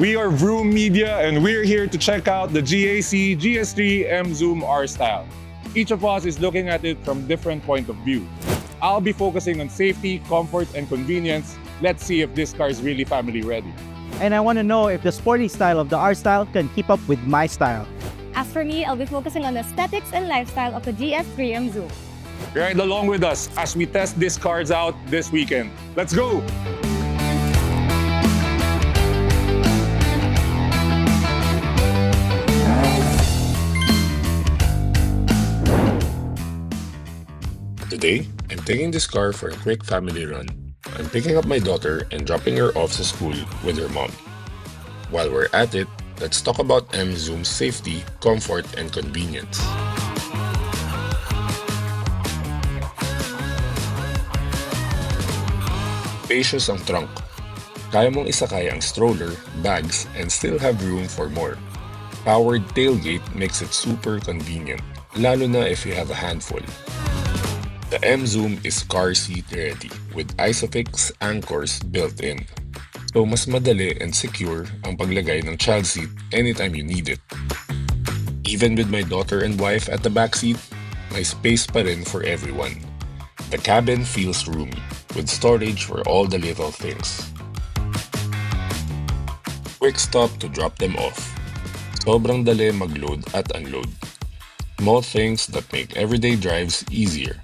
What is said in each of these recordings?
We are Vroom Media and we're here to check out the GAC GS3 Emzoom R-Style. Each of us is looking at it from different point of view. I'll be focusing on safety, comfort, and convenience. Let's see if this car is really family ready. And I want to know if the sporty style of the R-Style can keep up with my style. As for me, I'll be focusing on the aesthetics and lifestyle of the GS3 Emzoom. Ride along with us as we test these cars out this weekend. Let's go! Today, I'm taking this car for a quick family run. I'm picking up my daughter and dropping her off to school with her mom. While we're at it, let's talk about Emzoom's safety, comfort, and convenience. Spacious ang trunk. Kaya mong isakay ang stroller, bags, and still have room for more. Powered tailgate makes it super convenient, lalo na if you have a handful. The Emzoom is car seat ready with Isofix anchors built in. So mas madali and secure ang paglagay ng child seat anytime you need it. Even with my daughter and wife at the back seat, may space pa rin for everyone. The cabin feels roomy with storage for all the little things. Quick stop to drop them off. Sobrang dali mag-load at unload. Small things that make everyday drives easier.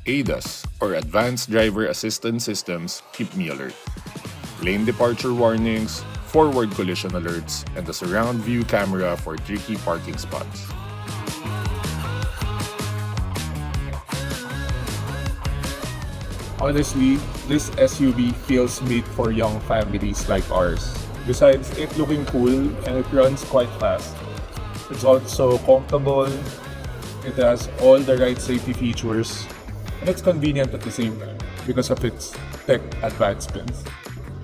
ADAS, or Advanced Driver Assistance Systems, keep me alert. Lane departure warnings, forward collision alerts, and the surround view camera for tricky parking spots. Honestly, this SUV feels made for young families like ours. Besides it looking cool and it runs quite fast, it's also comfortable, it has all the right safety features, and it's convenient at the same time because of its tech advancements.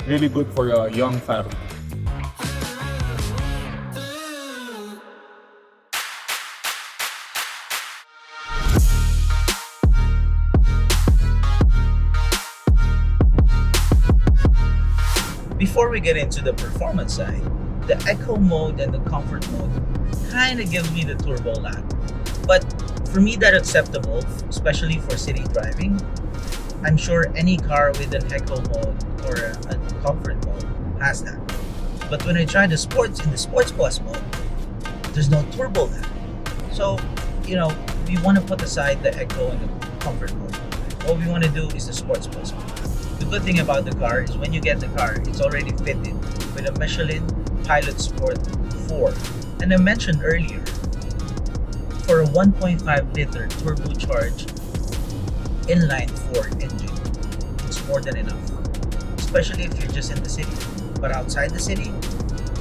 Really good for a young family. Before we get into the performance side, the Eco mode and the Comfort mode kind of gives me the turbo lag. But for me, that's acceptable, especially for city driving. I'm sure any car with an Eco mode or a Comfort mode has that. But when I try the Sports in the Sports Plus mode, there's no turbo lag. So, we want to put aside the Eco and the Comfort mode. What we want to do is the Sports Plus mode. The good thing about the car is when you get the car, it's already fitted with a Michelin Pilot Sport 4. And I mentioned earlier, for a 1.5-liter turbocharged inline-4 engine, it's more than enough. Especially if you're just in the city. But outside the city,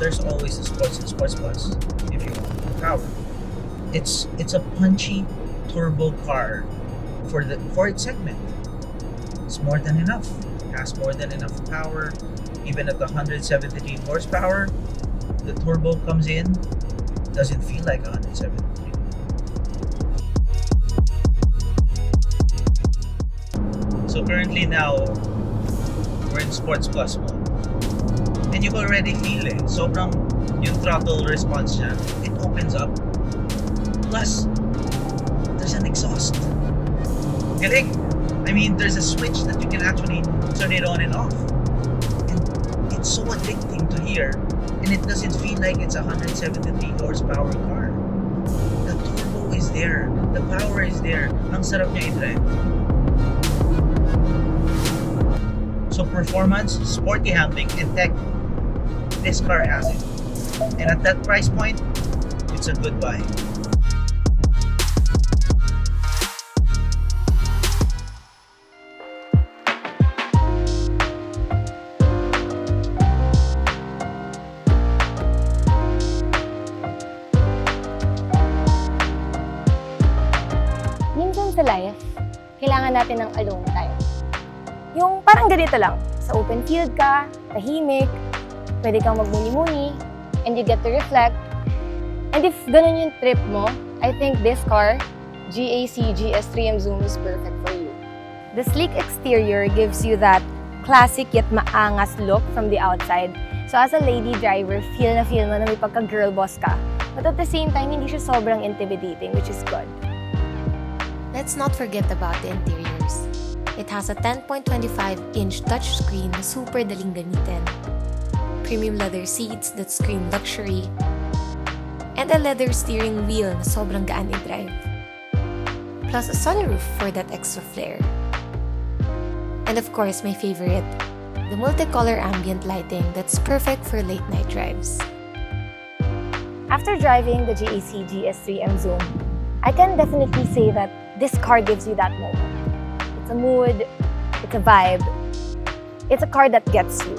there's always the Sports and Sports Plus if you want more power. It's a punchy turbo car for its segment. It's more than enough. It has more than enough power. Even at 173 horsepower, the turbo comes in, doesn't feel like 173. So currently now, we're in Sports Plus mode. And you can already feel it. Sobrang yung throttle response niya, it opens up. Plus, there's an exhaust. Galing! I mean, there's a switch that you can actually turn it on and off. And it's so addicting to hear. And it doesn't feel like it's a 173 horsepower car. The turbo is there. The power is there. Ang sarap niya i-drive. So performance, sporty handling, and tech, this car has it. And at that price point, it's a good buy. Minsan sa life, kailangan natin ng alone time. Yung parang ganito lang, sa open field ka, tahimik, pwede kang magmuni-muni, and you get to reflect. And if ganun yung trip mo, I think this car, GAC GS3 Emzoom, is perfect for you. The sleek exterior gives you that classic yet maangas look from the outside. So as a lady driver, feel mo na may pagka-girl boss ka. But at the same time, hindi siya sobrang intimidating, which is good. Let's not forget about the interiors. It has a 10.25-inch touchscreen na super daling gamitin, premium leather seats that scream luxury, and a leather steering wheel na sobrang gaan i-drive. Plus a sunroof for that extra flair. And of course, my favorite, the multicolor ambient lighting that's perfect for late night drives. After driving the GAC GS3 Emzoom, I can definitely say that this car gives you that moment. It's a mood, it's a vibe, it's a car that gets you.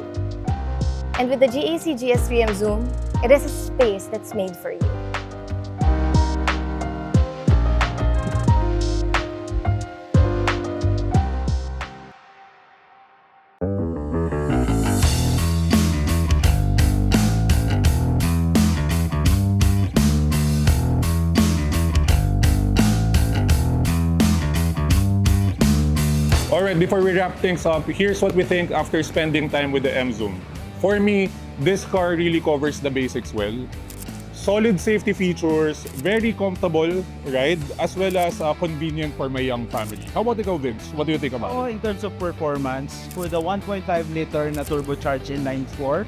And with the GAC GS3 Emzoom, it is a space that's made for you. Alright, before we wrap things up, here's what we think after spending time with the Emzoom. For me, this car really covers the basics well. Solid safety features, very comfortable ride, as well as convenient for my young family. How about ikaw, Vince? What do you think about Oh, it? in terms of performance, for the 1.5 liter na turbocharged inline-4,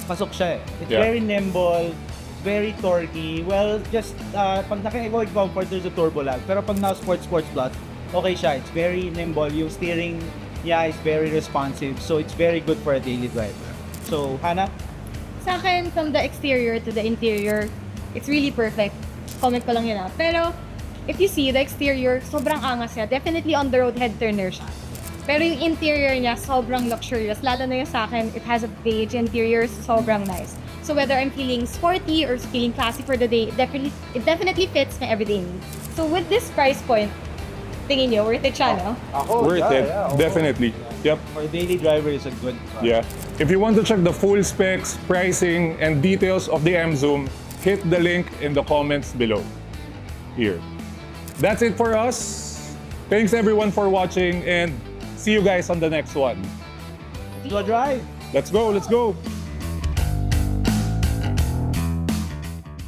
pasok siya eh. It's Yeah. very nimble, very torquey. Well, just pag naka-evoke comfort, there's a turbo lag. Pero pag na-sports plus, okay siya. It's very nimble. Yung steering niya is very responsive. So, it's very good for a daily drive. So, Hannah? Sa akin, from the exterior to the interior, it's really perfect. Comment ko lang yun Pero, if you see, the exterior, sobrang angas niya. Definitely on the road, head turner siya. Pero yung interior niya, sobrang luxurious. Lalo na yung sa akin, it has a beige interior, sobrang nice. So whether I'm feeling sporty or feeling classy for the day, it definitely fits my everyday needs. So with this price point, tingin nyo, worth it siya, no? Worth it, definitely. Yep. For a daily driver, it's a good car. Yeah. If you want to check the full specs, pricing, and details of the Emzoom, hit the link in the comments below. Here. That's it for us. Thanks everyone for watching and see you guys on the next one. Let's go drive! Let's go, let's go.